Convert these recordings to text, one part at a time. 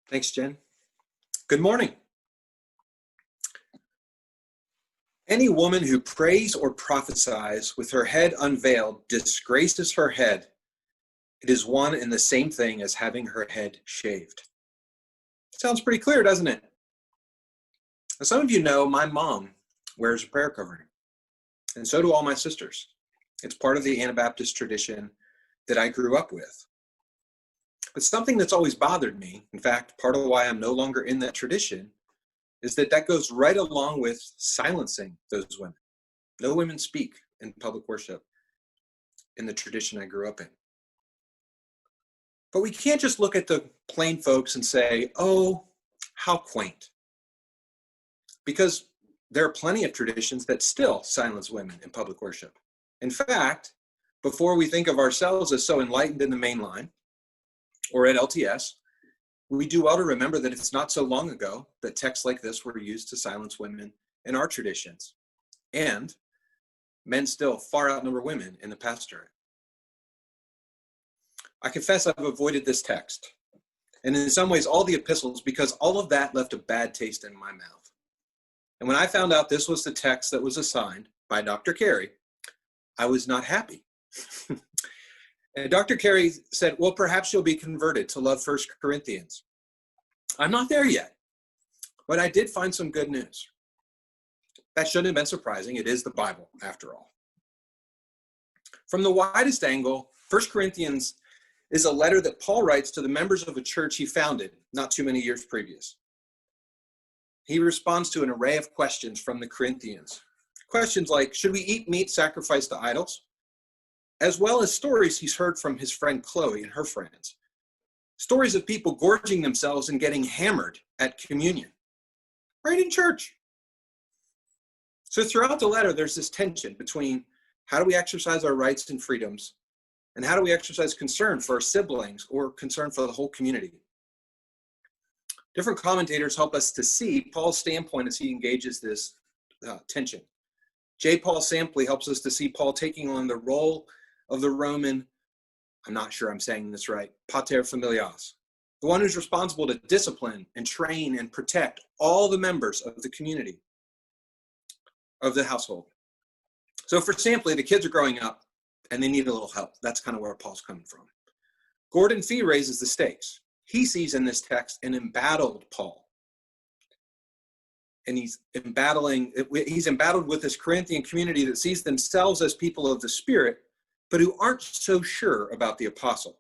Thanks, Jen. Good morning. Any woman who prays or prophesies with her head unveiled disgraces her head. It is one and the same thing as having her head shaved. Sounds pretty clear, doesn't it? As some of you know, my mom wears a prayer covering, and so do all my sisters. It's part of the Anabaptist tradition that I grew up with. But something that's always bothered me, in fact, part of why I'm no longer in that tradition, is that goes right along with silencing those women. No women speak in public worship in the tradition I grew up in. But we can't just look at the plain folks and say, oh, how quaint. Because there are plenty of traditions that still silence women in public worship. In fact, before we think of ourselves as so enlightened in the main line or at LTS, we do well to remember that it's not so long ago that texts like this were used to silence women in our traditions. And men still far outnumber women in the pastorate. I confess I've avoided this text, and in some ways all the epistles, because all of that left a bad taste in my mouth. And when I found out this was the text that was assigned by Dr. Carey, I was not happy. And Dr. Carey said, well, perhaps you'll be converted to love 1 Corinthians. I'm not there yet, but I did find some good news. That shouldn't have been surprising. It is the Bible, after all. From the widest angle, 1 Corinthians is a letter that Paul writes to the members of a church he founded not too many years previous. He responds to an array of questions from the Corinthians. Questions like, should we eat meat sacrificed to idols? As well as stories he's heard from his friend Chloe and her friends. Stories of people gorging themselves and getting hammered at communion, right in church. So throughout the letter, there's this tension between how do we exercise our rights and freedoms, and how do we exercise concern for our siblings or concern for the whole community. Different commentators help us to see Paul's standpoint as he engages this tension. J. Paul Sampley helps us to see Paul taking on the role of the Roman, I'm not sure I'm saying this right, pater familias, the one who's responsible to discipline and train and protect all the members of the community, of the household. So for Sampley, the kids are growing up and they need a little help. That's kind of where Paul's coming from. Gordon Fee raises the stakes. He sees in this text an embattled Paul. And he's embattled with this Corinthian community that sees themselves as people of the Spirit, but who aren't so sure about the apostle.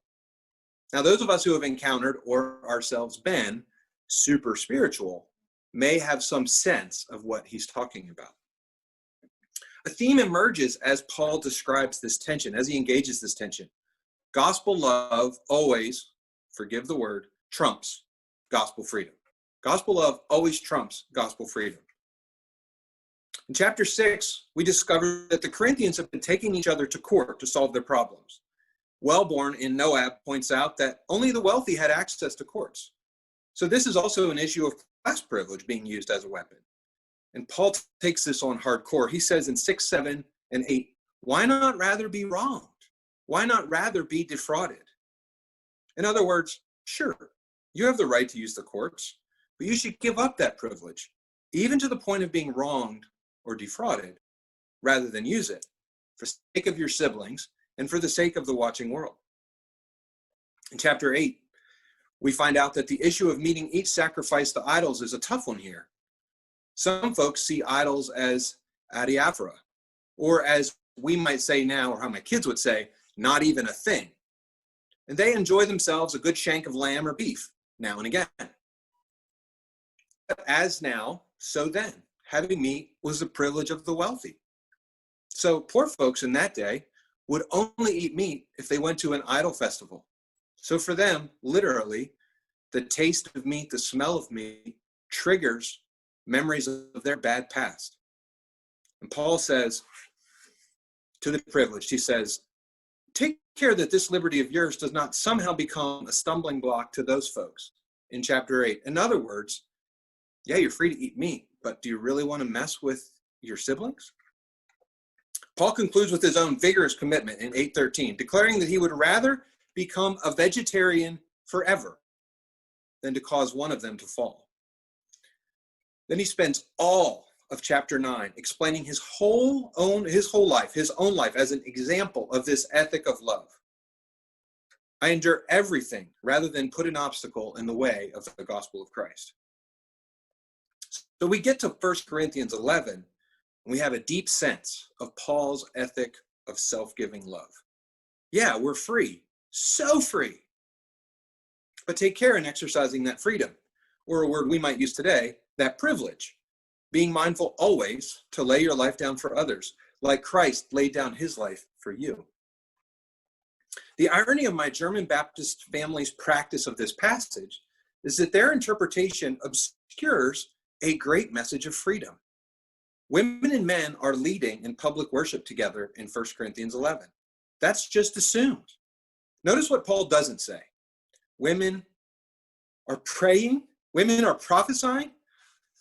Now, those of us who have encountered or ourselves been super spiritual may have some sense of what he's talking about. A theme emerges as Paul describes this tension, as he engages this tension. Gospel love always, forgive the word, trumps gospel freedom. Gospel love always trumps gospel freedom. In chapter 6, we discover that the Corinthians have been taking each other to court to solve their problems. Wellborn in Noab points out that only the wealthy had access to courts. So this is also an issue of class privilege being used as a weapon. And Paul takes this on hardcore. He says in 6, 7, and 8, why not rather be wronged? Why not rather be defrauded? In other words, sure, you have the right to use the courts, but you should give up that privilege, even to the point of being wronged or defrauded, rather than use it for the sake of your siblings and for the sake of the watching world. In chapter 8, we find out that the issue of meeting each sacrifice to idols is a tough one here. Some folks see idols as adiaphora, or as we might say now, or how my kids would say, not even a thing. And they enjoy themselves a good shank of lamb or beef now and again. As now, so then. Having meat was the privilege of the wealthy. So poor folks in that day would only eat meat if they went to an idol festival. So for them, literally, the taste of meat, the smell of meat, triggers memories of their bad past. And Paul says to the privileged, he says, take care that this liberty of yours does not somehow become a stumbling block to those folks in chapter 8. In other words, yeah, you're free to eat meat, but do you really want to mess with your siblings? Paul concludes with his own vigorous commitment in 8:13, declaring that he would rather become a vegetarian forever than to cause one of them to fall. Then he spends all of chapter 9 explaining his own life as an example of this ethic of love. I endure everything rather than put an obstacle in the way of the gospel of Christ. So we get to 1 Corinthians 11, and we have a deep sense of Paul's ethic of self-giving love. Yeah, we're free, so free. But take care in exercising that freedom, or a word we might use today, that privilege. Being mindful always to lay your life down for others, like Christ laid down his life for you. The irony of my German Baptist family's practice of this passage is that their interpretation obscures a great message of freedom. Women and men are leading in public worship together in 1 Corinthians 11. That's just assumed. Notice what Paul doesn't say. Women are praying. Women are prophesying.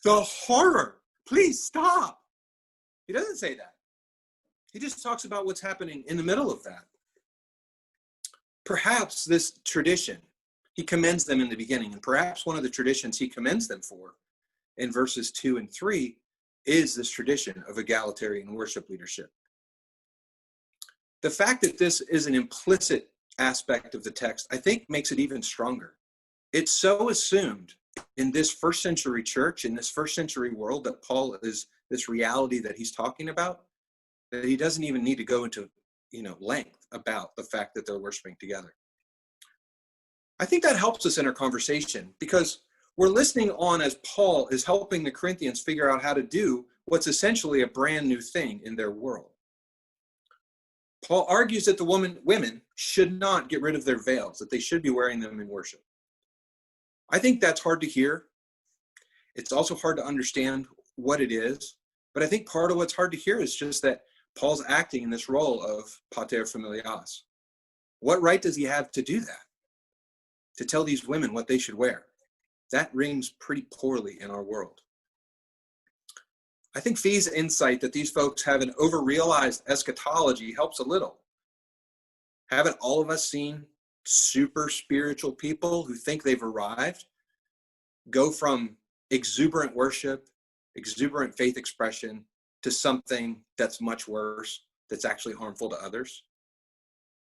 The horror. Please stop. He doesn't say that. He just talks about what's happening in the middle of that. Perhaps this tradition, he commends them in the beginning, and perhaps one of the traditions he commends them for in verses 2 and 3 is this tradition of egalitarian worship leadership. The fact that this is an implicit aspect of the text, I think, makes it even stronger. It's so assumed in this first century church, in this first century world, that Paul is this reality that he's talking about, that he doesn't even need to go into length about the fact that they're worshiping together. I think that helps us in our conversation because we're listening on as Paul is helping the Corinthians figure out how to do what's essentially a brand new thing in their world. Paul argues that the women should not get rid of their veils, that they should be wearing them in worship. I think that's hard to hear. It's also hard to understand what it is. But I think part of what's hard to hear is just that Paul's acting in this role of pater familias. What right does he have to do that? To tell these women what they should wear? That rings pretty poorly in our world. I think Fee's insight that these folks have an overrealized eschatology helps a little. Haven't all of us seen super spiritual people who think they've arrived go from exuberant worship, exuberant faith expression, to something that's much worse, that's actually harmful to others?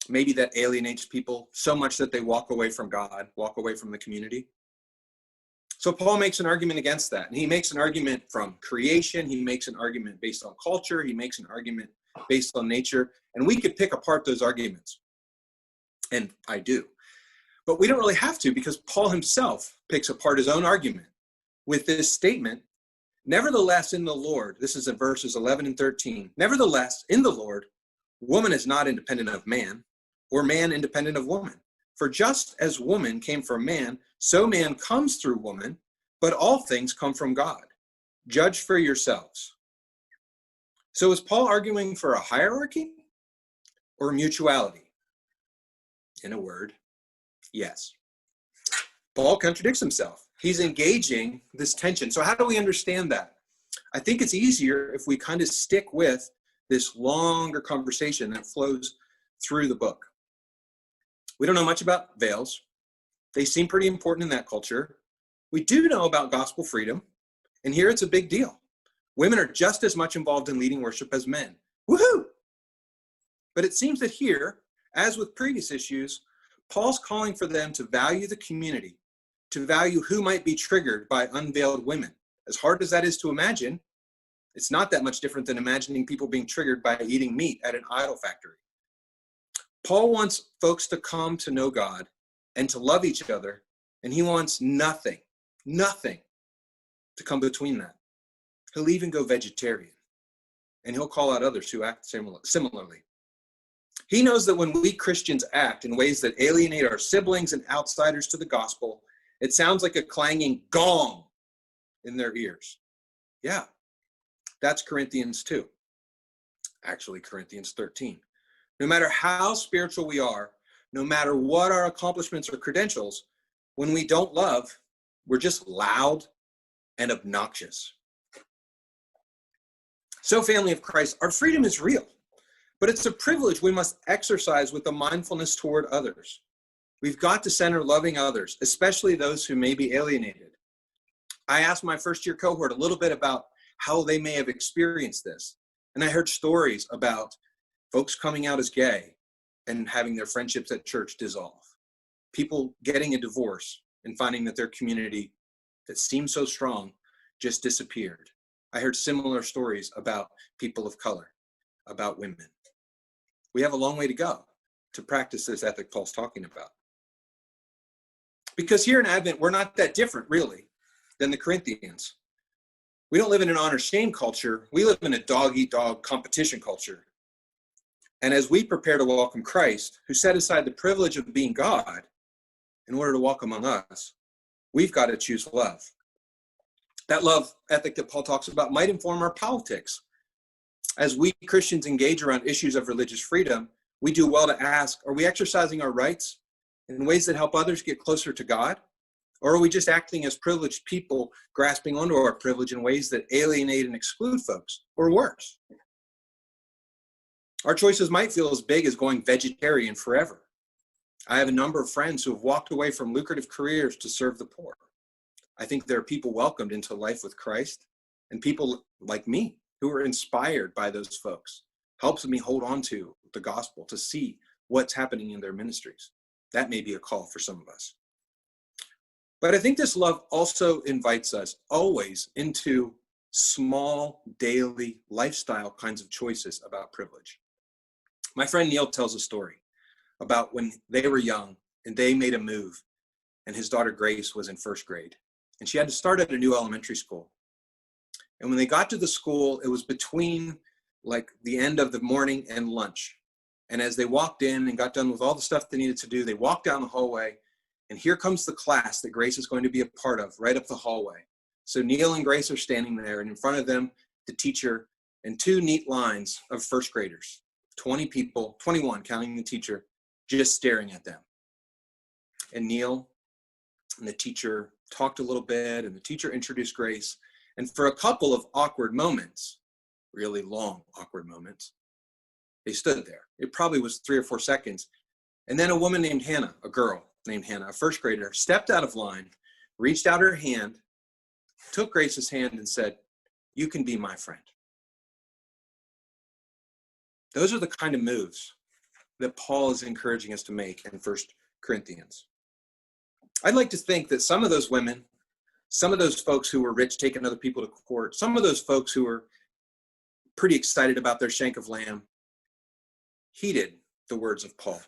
Maybe that alienates people so much that they walk away from God, walk away from the community. So Paul makes an argument against that. And he makes an argument from creation. He makes an argument based on culture. He makes an argument based on nature. And we could pick apart those arguments. And I do. But we don't really have to, because Paul himself picks apart his own argument with this statement, nevertheless in the Lord, this is in verses 11 and 13, nevertheless in the Lord, woman is not independent of man, or man independent of woman. For just as woman came from man, so man comes through woman, but all things come from God. Judge for yourselves. So is Paul arguing for a hierarchy or mutuality? In a word, yes. Paul contradicts himself. He's engaging this tension. So how do we understand that? I think it's easier if we kind of stick with this longer conversation that flows through the book. We don't know much about veils. They seem pretty important in that culture. We do know about gospel freedom, and here it's a big deal. Women are just as much involved in leading worship as men. Woohoo! But it seems that here, as with previous issues, Paul's calling for them to value the community, to value who might be triggered by unveiled women. As hard as that is to imagine, it's not that much different than imagining people being triggered by eating meat at an idol factory. Paul wants folks to come to know God and to love each other, and he wants nothing to come between that. He'll even go vegetarian, and he'll call out others who act similarly. He knows that when we Christians act in ways that alienate our siblings and outsiders to the gospel, it sounds like a clanging gong in their ears. Yeah, that's Corinthians 2. Actually, Corinthians 13. No matter how spiritual we are, no matter what our accomplishments or credentials, when we don't love, we're just loud and obnoxious. So, family of Christ, our freedom is real, but it's a privilege we must exercise with a mindfulness toward others. We've got to center loving others, especially those who may be alienated. I asked my first year cohort a little bit about how they may have experienced this. And I heard stories about folks coming out as gay and having their friendships at church dissolve. People getting a divorce and finding that their community that seemed so strong just disappeared. I heard similar stories about people of color, about women. We have a long way to go to practice this ethic Paul's talking about. Because here in Advent, we're not that different, really, than the Corinthians. We don't live in an honor-shame culture. We live in a dog-eat-dog competition culture. And as we prepare to welcome Christ, who set aside the privilege of being God in order to walk among us, we've got to choose love. That love ethic that Paul talks about might inform our politics. As we Christians engage around issues of religious freedom, we do well to ask, are we exercising our rights in ways that help others get closer to God? Or are we just acting as privileged people, grasping onto our privilege in ways that alienate and exclude folks, or worse? Our choices might feel as big as going vegetarian forever. I have a number of friends who have walked away from lucrative careers to serve the poor. I think there are people welcomed into life with Christ, and people like me who are inspired by those folks. Helps me hold on to the gospel, to see what's happening in their ministries. That may be a call for some of us. But I think this love also invites us always into small, daily, lifestyle kinds of choices about privilege. My friend Neil tells a story about when they were young and they made a move, and his daughter Grace was in first grade, and she had to start at a new elementary school. And when they got to the school, it was between like the end of the morning and lunch. And as they walked in and got done with all the stuff they needed to do, they walked down the hallway, and here comes the class that Grace is going to be a part of right up the hallway. So Neil and Grace are standing there, and in front of them, the teacher and two neat lines of first graders, 20 people, 21 counting the teacher, just staring at them. And Neil and the teacher talked a little bit, and the teacher introduced Grace. And for a couple of awkward moments, really long, awkward moments, they stood there. It probably was 3 or 4 seconds. And then a woman named Hannah, a girl named Hannah, a first grader, stepped out of line, reached out her hand, took Grace's hand and said, "You can be my friend." Those are the kind of moves that Paul is encouraging us to make in 1 Corinthians. I'd like to think that some of those women, some of those folks who were rich taking other people to court, some of those folks who were pretty excited about their shank of lamb, heeded the words of Paul.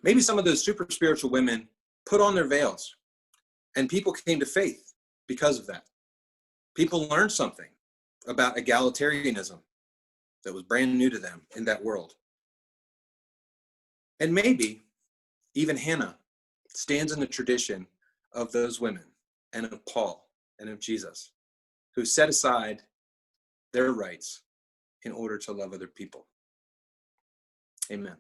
Maybe some of those super spiritual women put on their veils, and people came to faith because of that. People learned something about egalitarianism that was brand new to them in that world. And maybe even Hannah stands in the tradition of those women and of Paul and of Jesus, who set aside their rights in order to love other people. Amen.